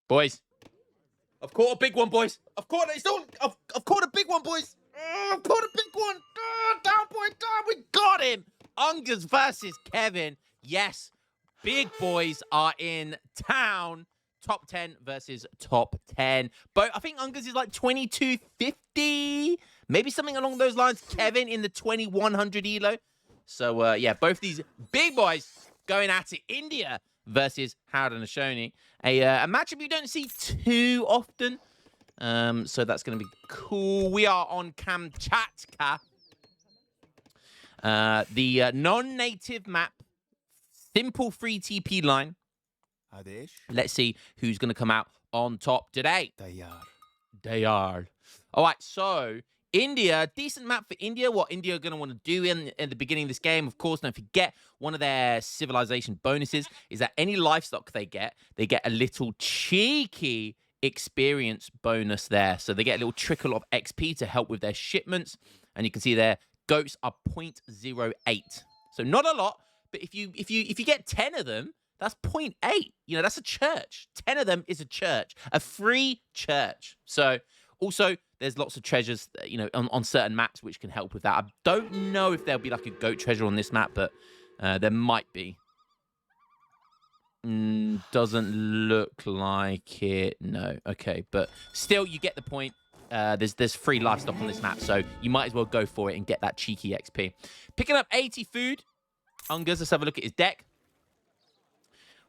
Boys. I've caught a big one, boys. I've caught a big one, boys. I've caught a big one. Down, boy, down. We got him. Ungers versus Kevin. Yes, big boys are in town. Top 10 versus top 10. But I think Ungers is like 2250. Maybe something along those lines. Kevin in the 2100 elo. So, yeah, both these big boys going at it. India versus Haudenosaunee. A matchup you don't see too often. So that's going to be cool. We are on Kamchatka. The non-native map. Simple free TP line. Let's see who's going to come out on top today. They are. All right, so India, decent map for India. What India are going to want to do in the beginning of this game, of course, don't forget, one of their civilization bonuses is that any livestock they get a little cheeky experience bonus there. So they get a little trickle of XP to help with their shipments. And you can see their goats are 0.08. So not a lot, but if you get 10 of them, that's 0.8. You know, that's a church. 10 of them is a church, a free church. So also, there's lots of treasures, you know, on certain maps which can help with that. I don't know if there'll be like a goat treasure on this map, but there might be. Doesn't look like it. No. Okay, but still, you get the point. There's free livestock on this map, so you might as well go for it and get that cheeky XP. Picking up 80 food. Ungers, let's have a look at his deck.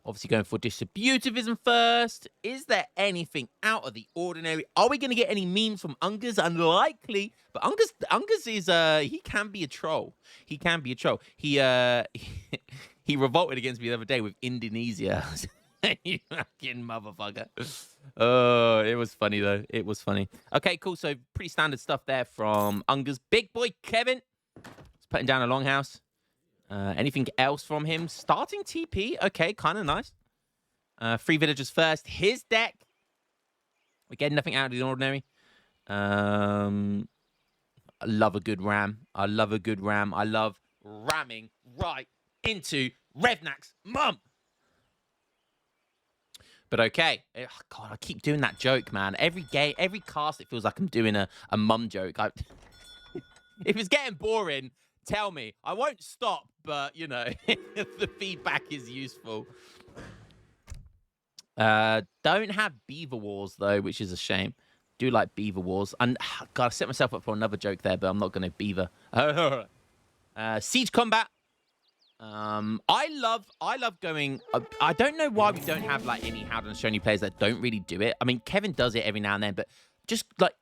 Obviously going for distributivism first. Is there anything out of the ordinary? Are we going to get any memes from Ungers? Unlikely. But Ungers is, he can be a troll. He can be a troll. He revolted against me the other day with Indonesia. You fucking motherfucker. Oh, it was funny, though. It was funny. Okay, cool. So pretty standard stuff there from Ungers. Big boy Kevin. He's putting down a longhouse. Anything else from him? Starting TP. Okay, kind of nice. 3 villagers first. His deck. Again, nothing out of the ordinary. I love a good ram. I love a good ram. I love ramming right into Revnak's mum. But okay. God, I keep doing that joke, man. Every game, every cast, it feels like I'm doing a mum joke. If it's getting boring, tell me. I won't stop, but, you know, the feedback is useful. Don't have Beaver Wars, though, which is a shame. Do like Beaver Wars. And, God, I set myself up for another joke there, but I'm not going to beaver. Siege Combat. I love going... I don't know why we don't have, like, any Haudenosaunee players that don't really do it. I mean, Kevin does it every now and then, but just, like,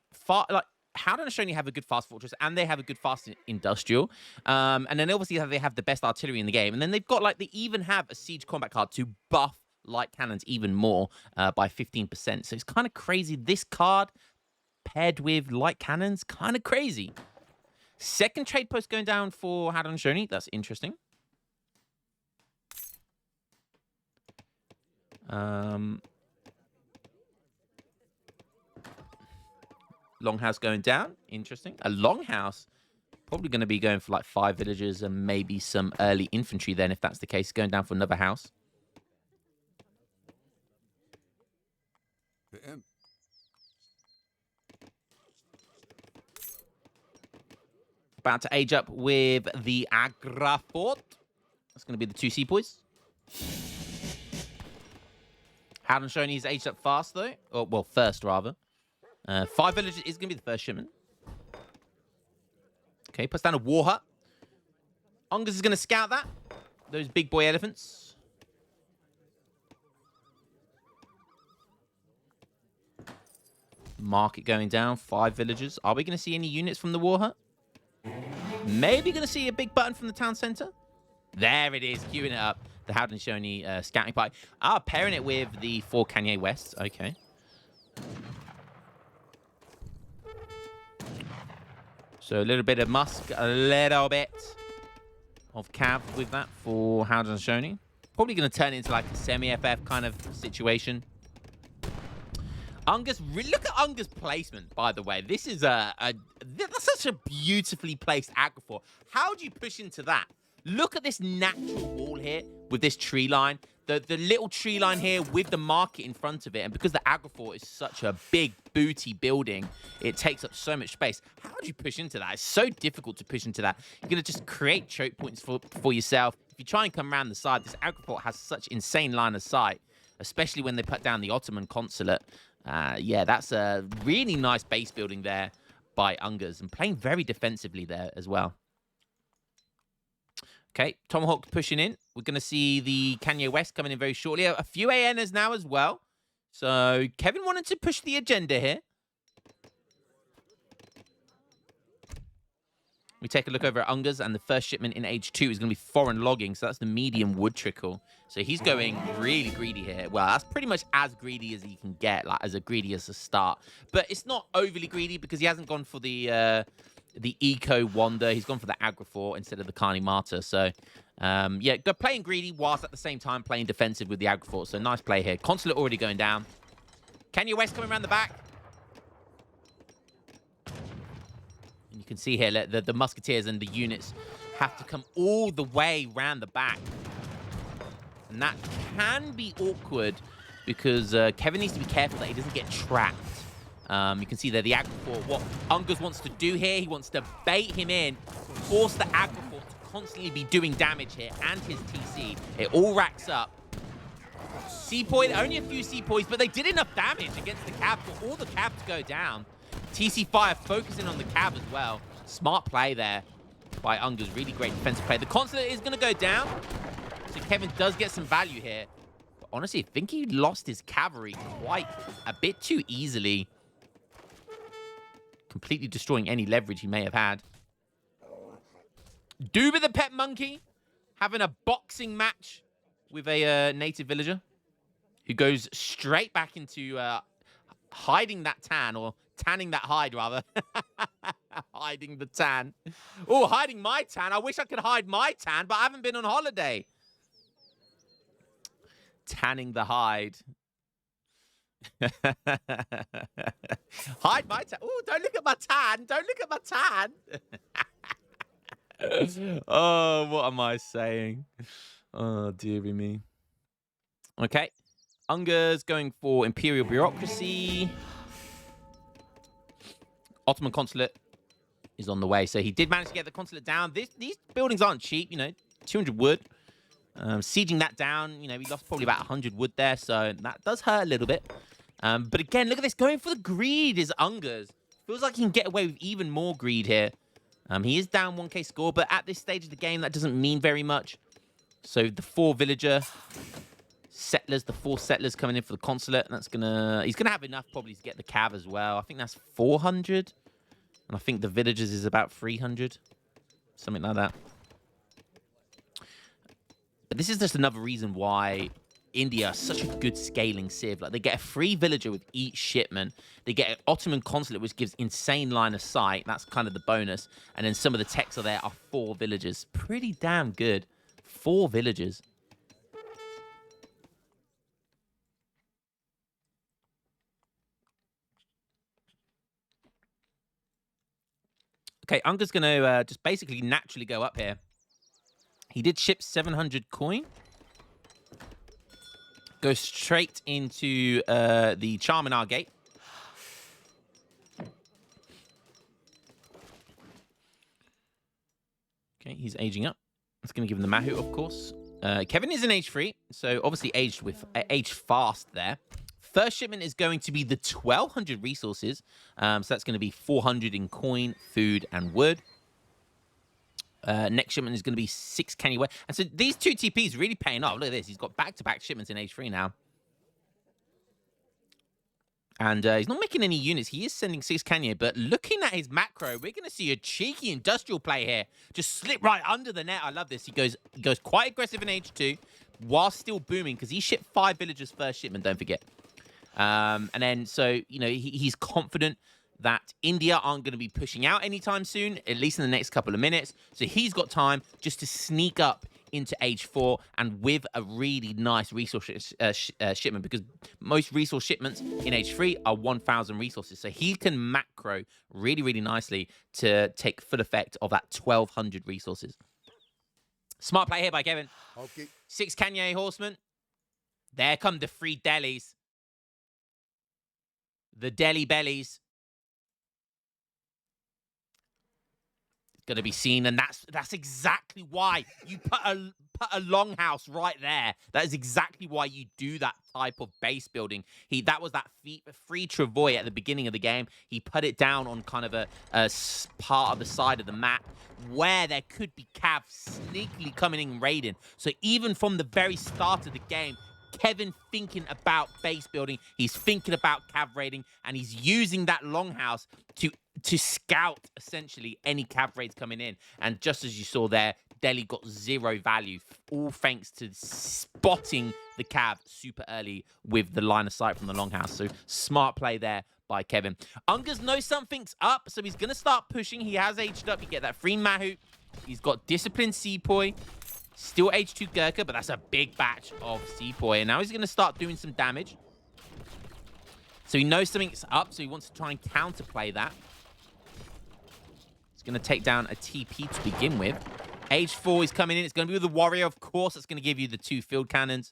Haudenosaunee have a good fast fortress and they have a good fast industrial. And then obviously they have the best artillery in the game. And then they've got like, they even have a siege combat card to buff light cannons even more by 15%. So it's kind of crazy. This card paired with light cannons, kind of crazy. Second trade post going down for Haudenosaunee. That's interesting. Longhouse going down. Interesting. A longhouse. Probably going to be going for like 5 villagers and maybe some early infantry then, if that's the case. Going down for another house. About to age up with the Agra Fort. That's going to be the 2 sepoys. Haudenosaunee is aged up fast, though. Or, well, first, rather. 5 villagers is going to be the first shipment. Okay, puts down a war hut. Ungers is going to scout that. Those big boy elephants. Market going down. 5 villagers. Are we going to see any units from the war hut? Maybe going to see a big button from the town center. There it is, queuing it up. The Haudenosaunee scouting party. Pairing it with the 4 Kanye Wests. Okay. So a little bit of Musk, a little bit of Cav with that for Haudenosaunee. Probably going to turn into like a semi-FF kind of situation. Ungers, look at Ungers' placement, by the way. This is that's such a beautifully placed Agrafor. How do you push into that? Look at this natural wall here with this tree line. The little tree line here with the market in front of it, and because the Agrifort is such a big, booty building, it takes up so much space. How do you push into that? It's so difficult to push into that. You're going to just create choke points for yourself. If you try and come around the side, this Agrifort has such insane line of sight, especially when they put down the Ottoman consulate. Yeah, that's a really nice base building there by Ungers, and playing very defensively there as well. Okay, Tomahawk pushing in. We're going to see the Kanye West coming in very shortly. A few ANers now as well. So Kevin wanted to push the agenda here. We take a look over at Ungers, and the first shipment in age 2 is going to be foreign logging. So that's the medium wood trickle. So he's going really greedy here. Well, that's pretty much as greedy as he can get, like as greedy as a start. But it's not overly greedy because he hasn't gone for the Eco Wanda. He's gone for the Agrifort instead of the Carni Martyr. So, yeah, playing greedy whilst at the same time playing defensive with the Agrifort. So nice play here. Consulate already going down. Kanye West coming around the back. And you can see here the Musketeers and the units have to come all the way around the back. And that can be awkward because Kevin needs to be careful that he doesn't get trapped. You can see there the Agrifort. What Ungers wants to do here, he wants to bait him in, force the Agrifort to constantly be doing damage here, and his TC. It all racks up. Sepoy, only a few Sepoys, but they did enough damage against the cab for all the cab to go down. TC Fire focusing on the cab as well. Smart play there by Ungers. Really great defensive play. The Consulate is going to go down, so Kevin does get some value here. But honestly, I think he lost his cavalry quite a bit too easily, completely destroying any leverage he may have had. Duba the pet monkey having a boxing match with a native villager who goes straight back into hiding that tan, or tanning that hide, rather. Hiding the tan. Oh, hiding my tan. I wish I could hide my tan, but I haven't been on holiday. Tanning the hide. Hide my tan. Oh, don't look at my tan. Don't look at my tan. Oh, what am I saying? Oh, dearie me. Okay. Ungers going for Imperial Bureaucracy. Ottoman Consulate is on the way. So he did manage to get the Consulate down. These buildings aren't cheap, you know, 200 wood. Sieging that down, you know, we lost probably about 100 wood there, so that does hurt a little bit. But again, look at this. Going for the greed is Ungers. Feels like he can get away with even more greed here. He is down 1k score, but at this stage of the game, that doesn't mean very much. So the 4 villager settlers, the 4 settlers coming in for the Consulate. That's he's gonna have enough probably to get the cav as well. I think that's 400. And I think the villagers is about 300. Something like that. But this is just another reason why India is such a good scaling civ. Like, they get a free villager with each shipment. They get an Ottoman Consulate, which gives insane line of sight. That's kind of the bonus. And then some of the techs are there are 4 villagers. Pretty damn good. 4 villagers. Okay, I'm just going to just basically naturally go up here. He did ship 700 coin. Go straight into the Charminar Gate. Okay, he's aging up. That's going to give him the Mahout, of course. Kevin is in age 3, so obviously aged fast there. First shipment is going to be the 1,200 resources. So that's going to be 400 in coin, food, and wood. Next shipment is going to be 6 Kanye West. And so these 2 TPs really paying off. Look at this. He's got back-to-back shipments in age 3 now. And he's not making any units. He is sending 6 Kanye, but looking at his macro, we're going to see a cheeky industrial play here. Just slip right under the net. I love this. He goes quite aggressive in age 2 while still booming, because he shipped 5 villagers first shipment, don't forget. And then, so, you know, he's confident that India aren't going to be pushing out anytime soon, at least in the next couple of minutes. So he's got time just to sneak up into age 4 and with a really nice resource shipment, because most resource shipments in age 3 are 1,000 resources. So he can macro really, really nicely to take full effect of that 1,200 resources. Smart play here by Kevin. Okay. 6 Kanye horsemen. There come the free delis. The deli bellies. Going to be seen, and that's exactly why you put a longhouse right there. That is exactly why you do that type of base building. That was that free travois at the beginning of the game. He put it down on kind of a part of the side of the map where there could be Cav sneakily coming in and raiding. So even from the very start of the game, Kevin thinking about base building, he's thinking about Cav raiding, and he's using that longhouse to scout, essentially, any Cav raids coming in. And just as you saw there, Deli got 0 value, all thanks to spotting the Cav super early with the line of sight from the longhouse. So smart play there by Kevin. Ungas knows something's up, so he's going to start pushing. He has aged up. You get that free Mahout. He's got disciplined Sepoy. Still H2 Gurkha, but that's a big batch of Sepoy. And now he's going to start doing some damage. So he knows something's up, so he wants to try and counterplay that. He's going to take down a TP to begin with. H4 is coming in. It's going to be with the Warrior, of course. That's going to give you the 2 field cannons.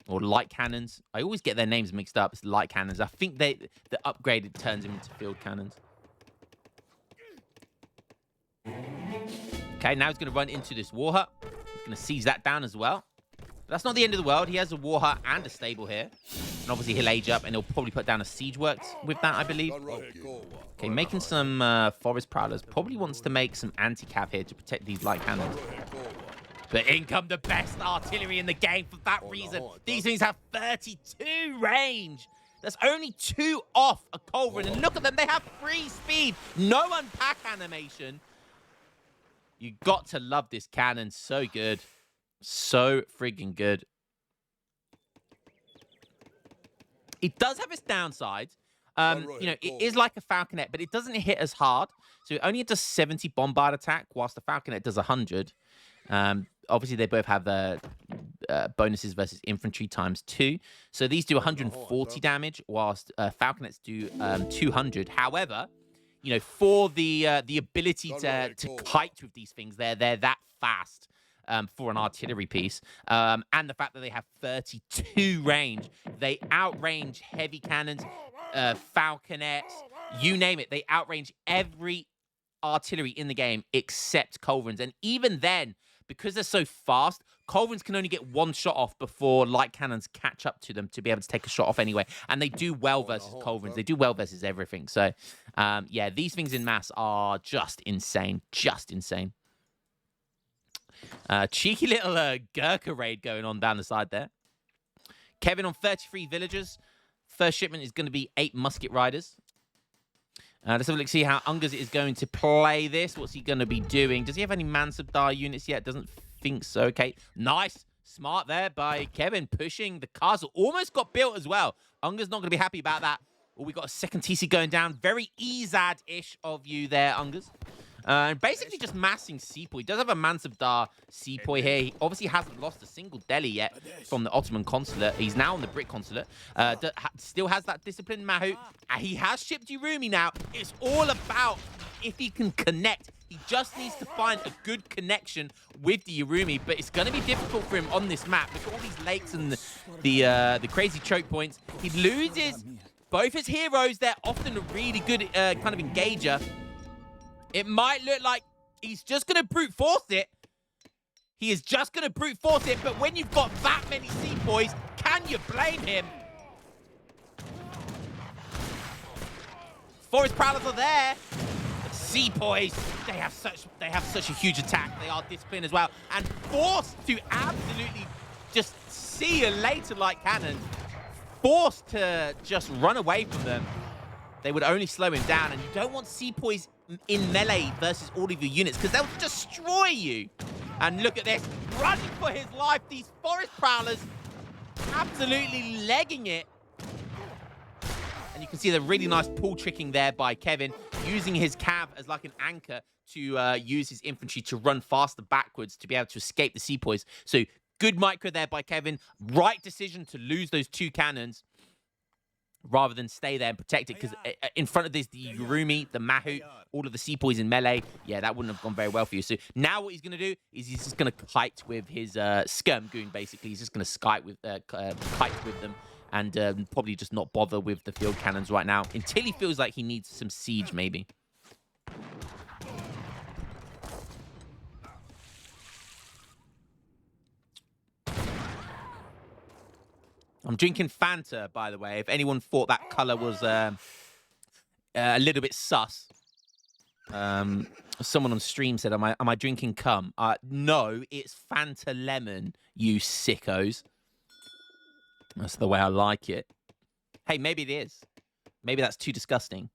Or light cannons. I always get their names mixed up. It's light cannons. I think the upgraded turns them into field cannons. Okay, now he's going to run into this war hut. He's going to seize that down as well. But that's not the end of the world. He has a war hut and a stable here. And obviously he'll age up, and he'll probably put down a siege works with that, I believe. Okay, making some forest prowlers. Probably wants to make some anti-cav here to protect these light cannons. But in come the best artillery in the game for that reason. These things have 32 range. That's only 2 off a Culverin. And look at them. They have 3 speed. No unpack animation. You got to love this cannon. So good. So friggin' good. It does have its downsides. You know, it is like a Falconet, but it doesn't hit as hard. So it only does 70 bombard attack, whilst the Falconet does 100. Obviously, they both have bonuses versus infantry ×2. So these do 140 damage, whilst Falconets do 200. However, you know, for the ability to kite with these things, they're that fast for an artillery piece. And the fact that they have 32 range, they outrange heavy cannons, Falconets, you name it. They outrange every artillery in the game except Culverins. And even then, because they're so fast, Culverins can only get 1 shot off before light cannons catch up to them to be able to take a shot off anyway. And they do well versus Culverins. They do well versus everything. So, yeah, these things in mass are just insane. Just insane. Cheeky little Gurkha raid going on down the side there. Kevin on 33 villagers. First shipment is going to be 8 musket riders. Let's have a look, see how Ungas is going to play this. What's he going to be doing? Does he have any Mansabdar units yet? Doesn't think so. Okay, nice. Smart there by Kevin, pushing the castle. Almost got built as well. Ungas not going to be happy about that. Oh, we got a second TC going down. Very Ezad-ish of you there, Ungas. Basically just massing Sepoy. He does have a Mansabdar Sepoy here. He obviously hasn't lost a single Delhi yet from the Ottoman consulate. He's now on the Brit consulate. Still has that disciplined Mahout. He has shipped Urumi now. It's all about if he can connect. He just needs to find a good connection with the Urumi, but it's going to be difficult for him on this map. Look at all these lakes and the crazy choke points. He loses both his heroes. They're often a really good kind of engager. It might look like he's just going to brute force it. He is just going to brute force it, but when you've got that many Sepoys, can you blame him? Forest Prowlers are there. But Sepoys, they have such a huge attack. They are disciplined as well. And forced to absolutely just see a later light cannon. Forced to just run away from them. They would only slow him down, and you don't want Sepoys in melee versus all of your units because they'll destroy you. And look at this, running for his life. These Forest Prowlers absolutely legging it. And you can see the really nice pull tricking there by Kevin, using his cav as like an anchor to use his infantry to run faster backwards to be able to escape the Sepoys. So good micro there by Kevin. Right decision to lose those 2 cannons. rather than stay there and protect it, because in front of this, the Urumi, the Mahout, all of the sepoys in melee, yeah, that wouldn't have gone very well for you. So now what he's going to do is he's just going to kite with his skirm goon, basically. He's just going to kite with them and probably just not bother with the field cannons right now until he feels like he needs some siege, maybe. I'm drinking Fanta, by the way. If anyone thought that color was a little bit sus. Someone on stream said, am I drinking cum? No, it's Fanta lemon, you sickos. That's the way I like it. Hey, maybe it is. Maybe that's too disgusting.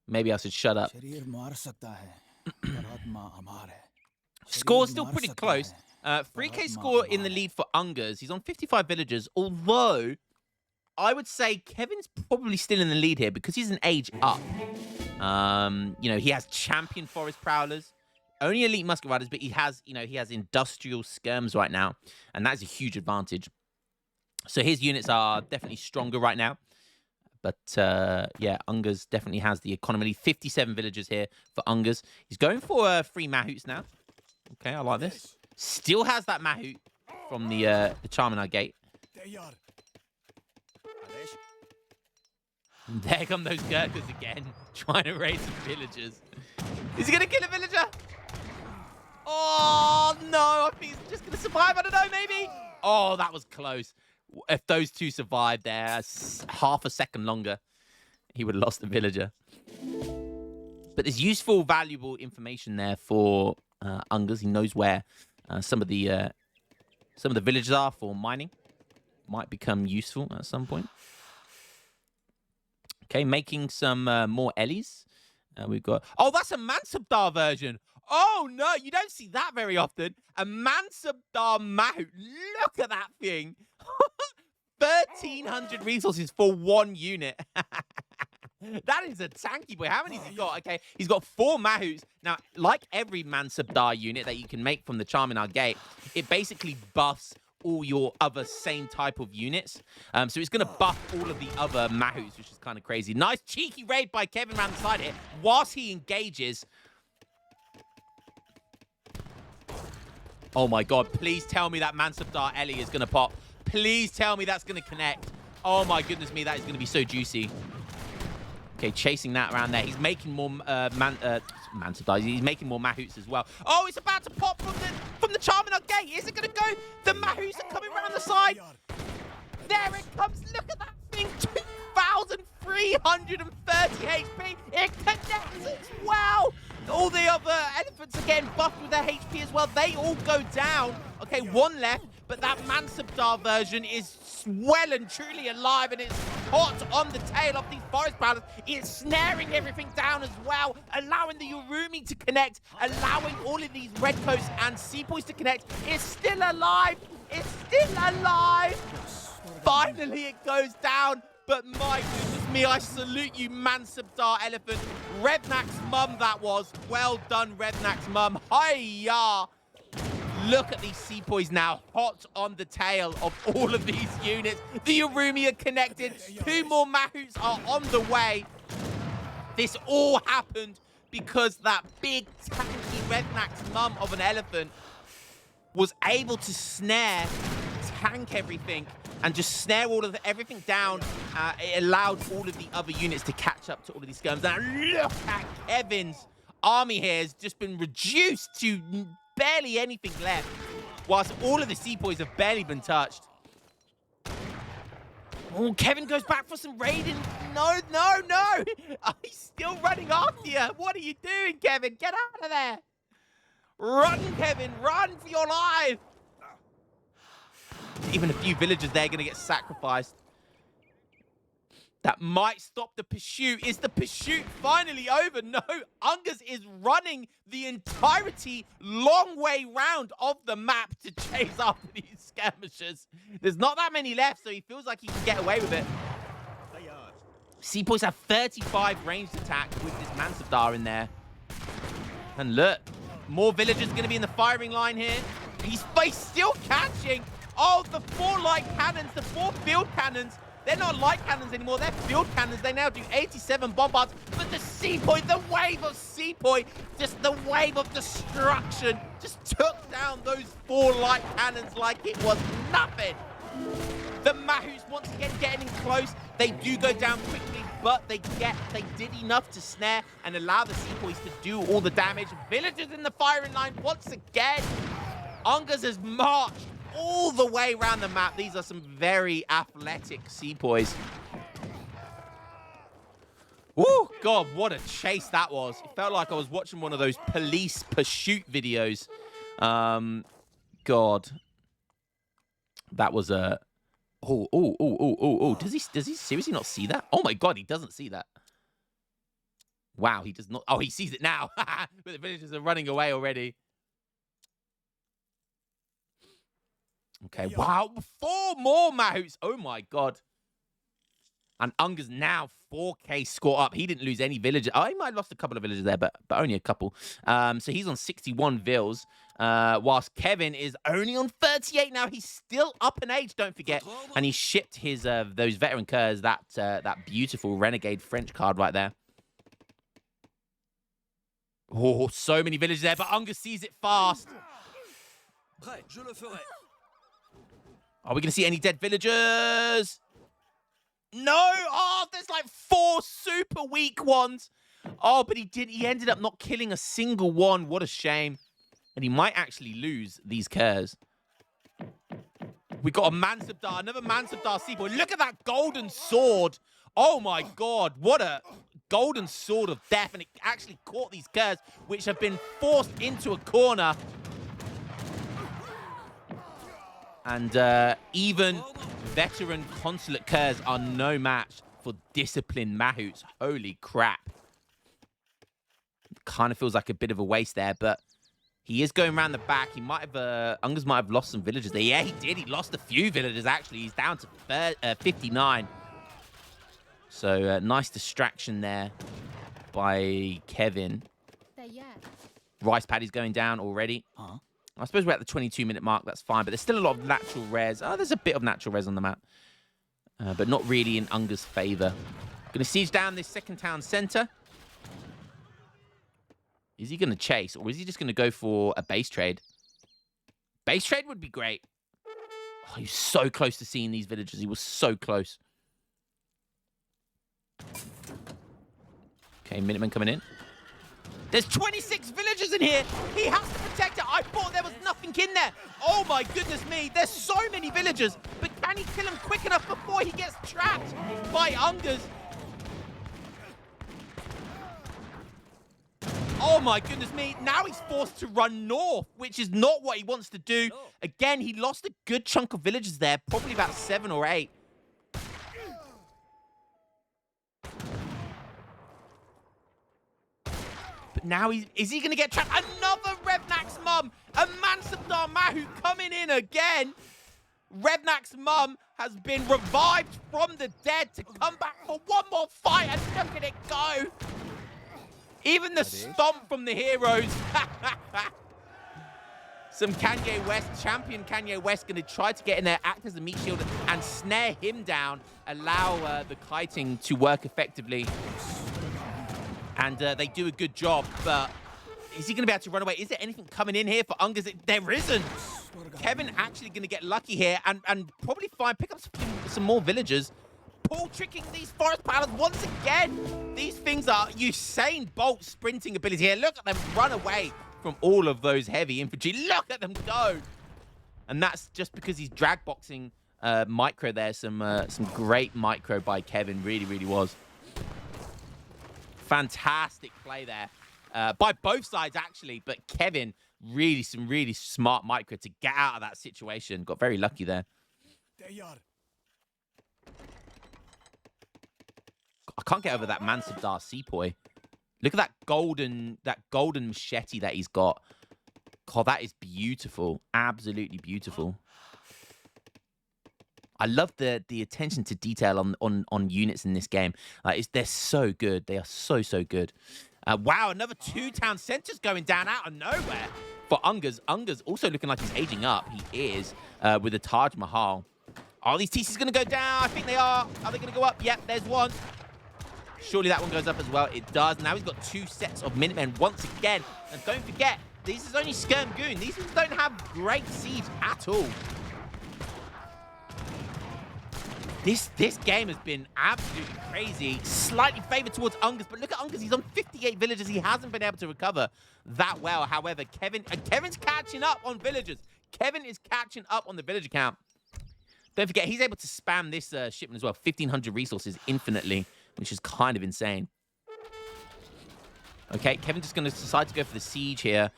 Maybe I should shut up. Score's still pretty close. 3K score in the lead for Ungers. He's on 55 villagers, although I would say Kevin's probably still in the lead here because he's an age up. You know, he has champion forest prowlers, only elite musket riders, but he has industrial skirms right now, and that's a huge advantage. So his units are definitely stronger right now. But yeah, Ungers definitely has the economy. 57 villagers here for Ungers. He's going for 3 Mahouts now. Okay, I like this. Still has that Mahout from the Charminar Gate. And there come those Gurkhas again, trying to raid some villagers. Is he going to kill a villager? Oh, no. I think he's just going to survive. I don't know, maybe. Oh, that was close. If those two survived there half a second longer, he would have lost the villager. But there's useful, valuable information there for Ungers. He knows where some of the villages are for mining. Might become useful at some point. Okay, making some more Ellies. We've got... Oh, that's a Mansubdar version. Oh, no, you don't see that very often. A Mansubdar Mahout. Look at that thing. 1,300 resources for 1 unit. That is a tanky boy. How many has he got? Okay, he's got 4 Mahouts. Now, like every Mansubdar unit that you can make from the Charminar Gate, it basically buffs all your other same type of units. So it's going to buff all of the other Mahouts, which is kind of crazy. Nice cheeky raid by Kevin around the side here. Whilst he engages... Oh my god, please tell me that Mansubdar Ellie is going to pop. Please tell me that's going to connect. Oh my goodness me, that is going to be so juicy. Okay, chasing that around there. He's making more Mansubdar. He's making more Mahouts as well. Oh, it's about to pop from the Charminar Gate. Is it going to go? The Mahouts are coming around the side. There it comes. Look at that thing. 2,330 HP. It connects as well. All the other elephants are getting buffed with their HP as well. They all go down. Okay, 1 left, but that Mansubdar version is well and truly alive, and it's hot on the tail of these forest prowlers. It's snaring everything down as well, allowing the Urumi to connect, allowing all of these redcoats and sepoys to connect. It's still alive. It's still alive. Finally, it goes down. But my goodness me, I salute you, Mansubdar Elephant. Revnak's mum, that was. Well done, Revnak's mum. Hi-ya! Look at these sepoys now, hot on the tail of all of these units. The Urumi are connected. 2 more Mahouts are on the way. This all happened because that big, tanky Revnak's mum of an elephant was able to snare, tank everything, and just snare everything down. It allowed all of the other units to catch up to all of these skirms. Now look at Kevin's army here has just been reduced to barely anything left, whilst all of the sepoys have barely been touched. Oh, Kevin goes back for some raiding. No, no, no. Oh, he's still running after you. What are you doing, Kevin? Get out of there. Run, Kevin. Run for your life. Even a few villagers there are going to get sacrificed. That might stop the pursuit. Is the pursuit finally over? No, Ungers is running the entirety long way round of the map to chase after these skirmishers. There's not that many left, so he feels like he can get away with it. Sepoys have 35 ranged attack with this Mansubdar in there. And look, more villagers going to be in the firing line here. He's still catching. Oh, the 4 light cannons, the 4 field cannons. They're not light cannons anymore. They're field cannons. They now do 87 bombards. But the Sepoy, the wave of Sepoy, just the wave of destruction, just took down those 4 light cannons like it was nothing. The Mahouts, once again, getting in close. They do go down quickly, but they did enough to snare and allow the Sepoys to do all the damage. Villagers in the firing line once again. Ungas has marched all the way around the map. These are some very athletic Sepoys. Oh, God, what a chase that was. It felt like I was watching one of those police pursuit videos. God. That was a... Oh. Does he seriously not see that? Oh, my God, he doesn't see that. Wow, he does not... Oh, he sees it now. But the villagers are running away already. Okay, wow. 4 more Mahouts. Oh, my God. And Unga's now 4K score up. He didn't lose any villagers. Oh, he might have lost a couple of villagers there, but only a couple. So he's on 61 vills, whilst Kevin is only on 38 now. He's still up in age, don't forget. And he shipped his those veteran curs, that beautiful renegade French card right there. Oh, so many villagers there, but Unga sees it fast. Are we going to see any dead villagers? No! Oh, there's like 4 super weak ones. Oh, but he ended up not killing a single one. What a shame. And he might actually lose these curs. We got a Mansabdar, another Mansabdar Seaboy. Look at that golden sword. Oh my God, what a golden sword of death. And it actually caught these curs, which have been forced into a corner. And even veteran consulate curs are no match for disciplined Mahouts. Holy crap. Kind of feels like a bit of a waste there, but he is going around the back. He might have, Ungas might have lost some villagers there. Yeah, he did. He lost a few villagers, actually. He's down to 59. So, nice distraction there by Kevin. Rice Paddy's going down already. Huh? I suppose we're at the 22-minute mark. That's fine. But there's still a lot of natural res. Oh, there's a bit of natural res on the map. But not really in Unga's favor. Going to siege down this second town center. Is he going to chase? Or is he just going to go for a base trade? Base trade would be great. Oh, he was so close to seeing these villagers. He was so close. Okay, Minutemen coming in. There's 26 villagers in here. He has to protect it. I thought there was nothing in there. Oh, my goodness me. There's so many villagers. But can he kill him quick enough before he gets trapped by Ungas? Oh, my goodness me. Now he's forced to run north, which is not what he wants to do. Again, he lost a good chunk of villagers there, probably about 7 or 8. But now is he going to get trapped? Another Revnak's mum. A Mansabdar Mahout coming in again. Revnak's mum has been revived from the dead to come back for one more fight. And look at it go. Even the stomp from the heroes. Some Kanye West, champion Kanye West, going to try to get in there, act as a meat shield, and snare him down, allow the kiting to work effectively. And they do a good job, but is he going to be able to run away? Is there anything coming in here for Ungas? There isn't. Kevin actually going to get lucky here and probably pick up some more villagers. Paul tricking these forest pilots once again. These things are Usain Bolt sprinting ability here. Look at them run away from all of those heavy infantry. Look at them go. And that's just because he's drag boxing micro there. Some great micro by Kevin. Really, really was. Fantastic play there by both sides, actually. But Kevin, some really smart micro to get out of that situation. Got very lucky there. I can't get over that Mansabdar Sepoy. Look at that golden machete that he's got. God, that is beautiful. Absolutely beautiful. I love the attention to detail on units in this game. They're so good. They are so good. Wow, another 2 town centers going down out of nowhere for Ungas. Ungas also looking like he's aging up. He is with the Taj Mahal. Are these TCs going to go down? I think they are. Are they going to go up? Yep, there's one. Surely that one goes up as well. It does. Now he's got 2 sets of Minutemen once again. And don't forget, this is only Skirm Goon. These ones don't have great siege at all. This game has been absolutely crazy. Slightly favored towards Ungus, but look at Ungus. He's on 58 villagers. He hasn't been able to recover that well. However, Kevin's catching up on villagers. Kevin is catching up on the villager count. Don't forget, he's able to spam this shipment as well. 1,500 resources infinitely, which is kind of insane. Okay, Kevin's just going to decide to go for the siege here.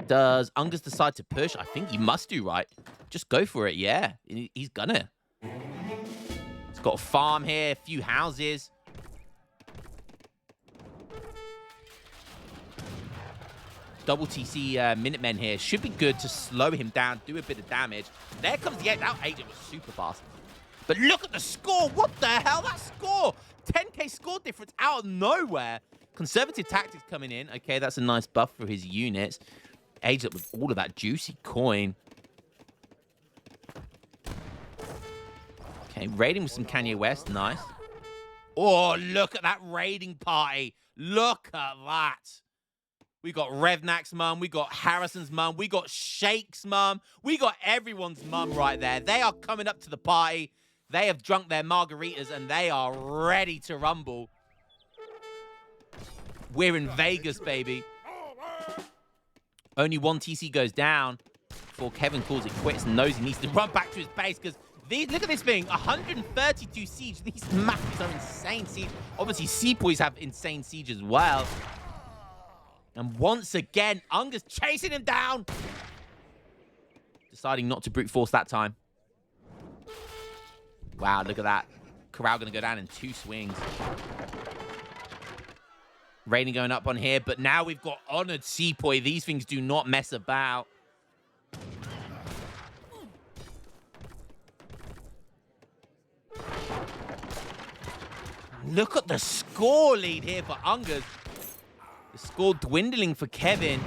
Does Ungus decide to push? I think he must do, right? Just go for it, yeah. He's gonna. He's got a farm here, a few houses. Double TC Minutemen here. Should be good to slow him down, do a bit of damage. There comes the agent. That agent was super fast. But look at the score. What the hell? That score. 10k score difference out of nowhere. Conservative tactics coming in. Okay, that's a nice buff for his units. Agent with all of that juicy coin. Okay, raiding with some Kanye West. Nice. Oh, look at that raiding party. Look at that. We got Revnak's mum. We got Harrison's mum. We got Shake's mum. We got everyone's mum right there. They are coming up to the party. They have drunk their margaritas and they are ready to rumble. We're in Vegas, baby. Only 1 TC goes down before Kevin calls it quits and knows he needs to run back to his base because look at this thing, 132 siege. These maps are insane siege. Obviously, Sepoys have insane siege as well. And once again, Ungus chasing him down. Deciding not to brute force that time. Wow, look at that. Corral going to go down in 2 swings. Raiden going up on here, but now we've got Honored Sepoy. These things do not mess about. Look at the score lead here for Ungus. The score dwindling for Kevin.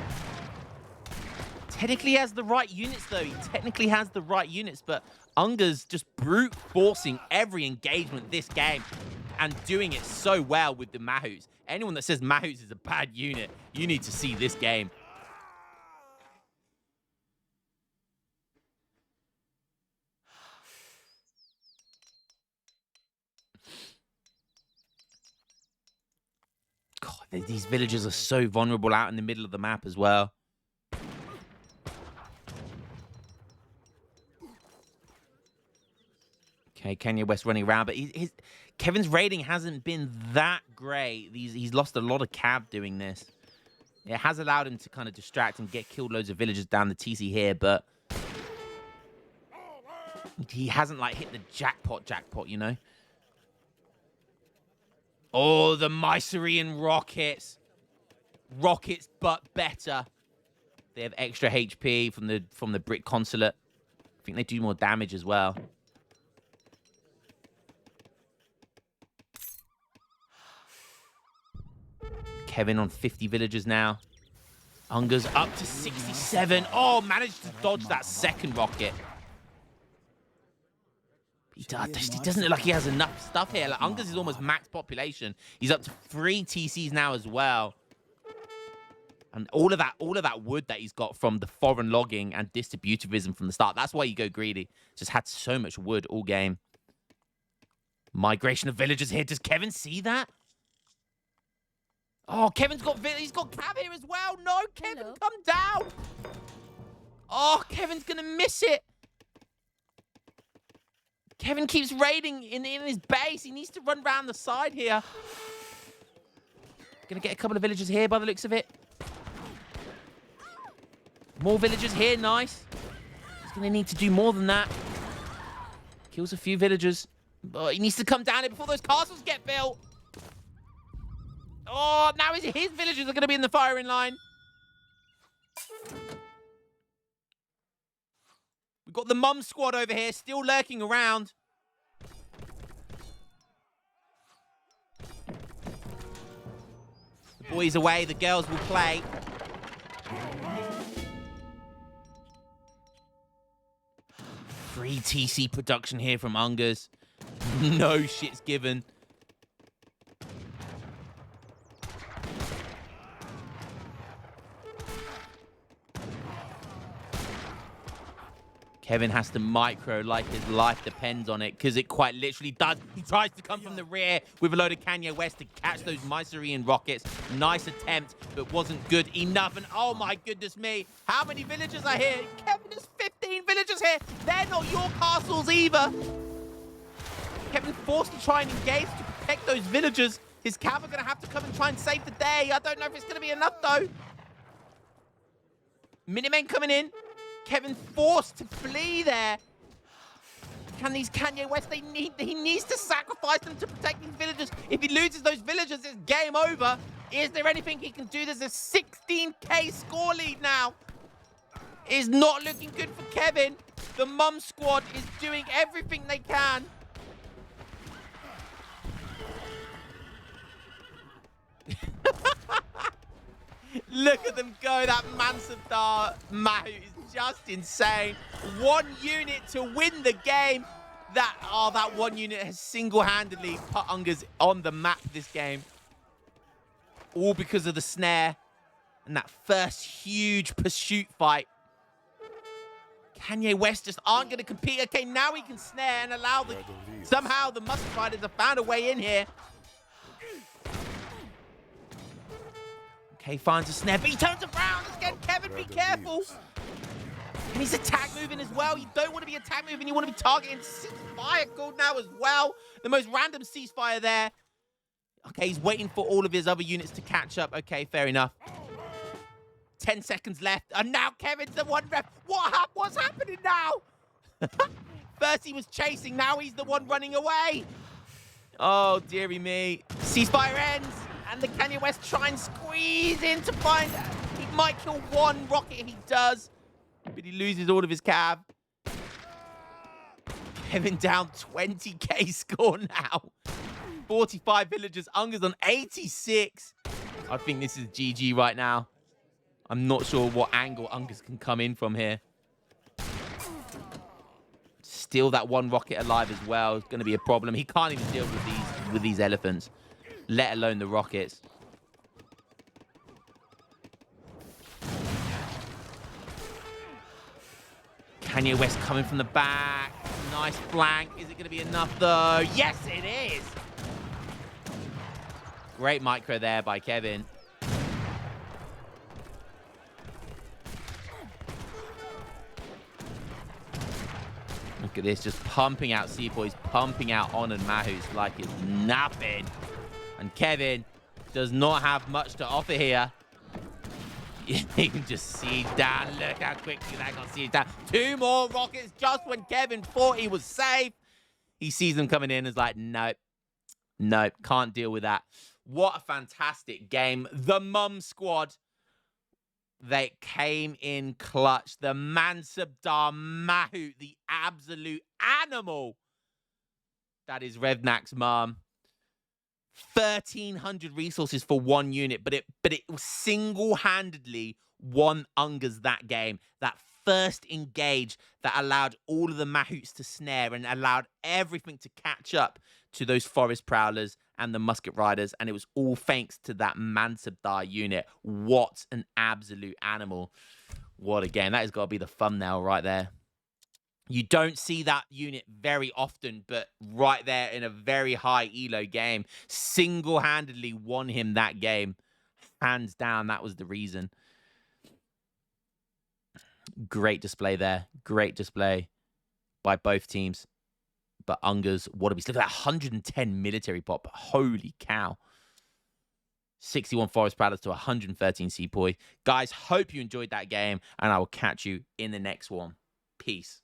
Technically has the right units, though. He technically has the right units, but Ungus just brute forcing every engagement this game and doing it so well with the Mahouts. Anyone that says Mahouts is a bad unit, you need to see this game. God, these villagers are so vulnerable out in the middle of the map as well. Okay, Kanye West running around, but Kevin's raiding hasn't been that great. He's lost a lot of cab doing this. It has allowed him to kind of distract and killed loads of villagers down the TC here, but he hasn't like hit the jackpot, you know? Oh, the Mycerian rockets. Rockets, but better. They have extra HP from the Brit Consulate. I think they do more damage as well. Kevin on 50 villagers now. Ungus up to 67. Oh, managed to dodge that second rocket. He doesn't look like he has enough stuff here. Like, Ungus is almost max population. He's up to 3 TCs now as well. And all of that wood that he's got from the foreign logging and distributivism from the start. That's why you go greedy. Just had so much wood all game. Migration of villagers here. Does Kevin see that? Oh, he's got Cav here as well. No, Kevin, come down. Oh, Kevin's going to miss it. Kevin keeps raiding in his base. He needs to run around the side here. Going to get a couple of villagers here by the looks of it. More villagers here. Nice. He's going to need to do more than that. Kills a few villagers. But he needs to come down here before those castles get built. Oh, now his villagers are going to be in the firing line. We've got the mum squad over here still lurking around. The boys away, the girls will play. Free TC production here from Ungers. No shit's given. Kevin has to micro like his life depends on it, because it quite literally does. He tries to come from the rear with a load of Kanye West to catch those Mycerian rockets. Nice attempt, but wasn't good enough. And oh my goodness me, how many villagers are here? Kevin, there's 15 villagers here. They're not your castles either. Kevin forced to try and engage to protect those villagers. His cav are going to have to come and try and save the day. I don't know if it's going to be enough, though. Minutemen coming in. Kevin forced to flee there. Can these Kanye West, he needs to sacrifice them to protect these villagers. If he loses those villagers, it's game over. Is there anything he can do? There's a 16k score lead now. It's not looking good for Kevin. The Mum squad is doing everything they can. Look at them go. That Mansabdar Mahout is just insane. One unit to win the game. That one unit has single-handedly put Ungers on the map this game. All because of the snare and that first huge pursuit fight. Kanye West just aren't going to compete. Okay, now he can snare and allow the... Somehow the Musket Riders have found a way in here. Okay, finds a snare, but he turns around again. Kevin, be careful. And he's attack moving as well. You don't want to be attack moving. You want to be targeting ceasefire called now as well. The most random ceasefire there. Okay, he's waiting for all of his other units to catch up. Okay, fair enough. 10 seconds left. And now Kevin's the one ref. What's happening now? First he was chasing. Now he's the one running away. Oh, dearie me. Ceasefire ends. And the Kanye West try and squeeze in to find... He might kill one rocket, he does. But he loses all of his cav. Kevin down 20k score now. 45 villagers. Ungers on 86. I think this is GG right now. I'm not sure what angle Ungers can come in from here. Still that one rocket alive as well. It's going to be a problem. He can't even deal with these elephants, let alone the rockets. Kanye West coming from the back. Nice flank. Is it going to be enough, though? Yes, it is. Great micro there by Kevin. Look at this, just pumping out Seaboys, pumping out On and Mahouts like it's nothing. And Kevin does not have much to offer here. You can just see down. Look how quickly that got sieged down. 2 more rockets just when Kevin thought he was safe. He sees them coming in and is like, nope. Nope, can't deal with that. What a fantastic game. The Mum squad, they came in clutch. The Mansabdar Mahout, the absolute animal. That is Revnak's mum. 1,300 resources for one unit, but it single-handedly won Ungers that game. That first engage that allowed all of the Mahouts to snare and allowed everything to catch up to those Forest Prowlers and the Musket Riders, and it was all thanks to that Mansabdar unit. What an absolute animal. What a game. That has got to be the thumbnail right there. You don't see that unit very often, but right there in a very high elo game, single-handedly won him that game. Hands down, that was the reason. Great display there. Great display by both teams. But Ungers, what a beast. Look at that 110 military pop. Holy cow. 61 Forest Prowlers to 113 Seaboy. Guys, hope you enjoyed that game, and I will catch you in the next one. Peace.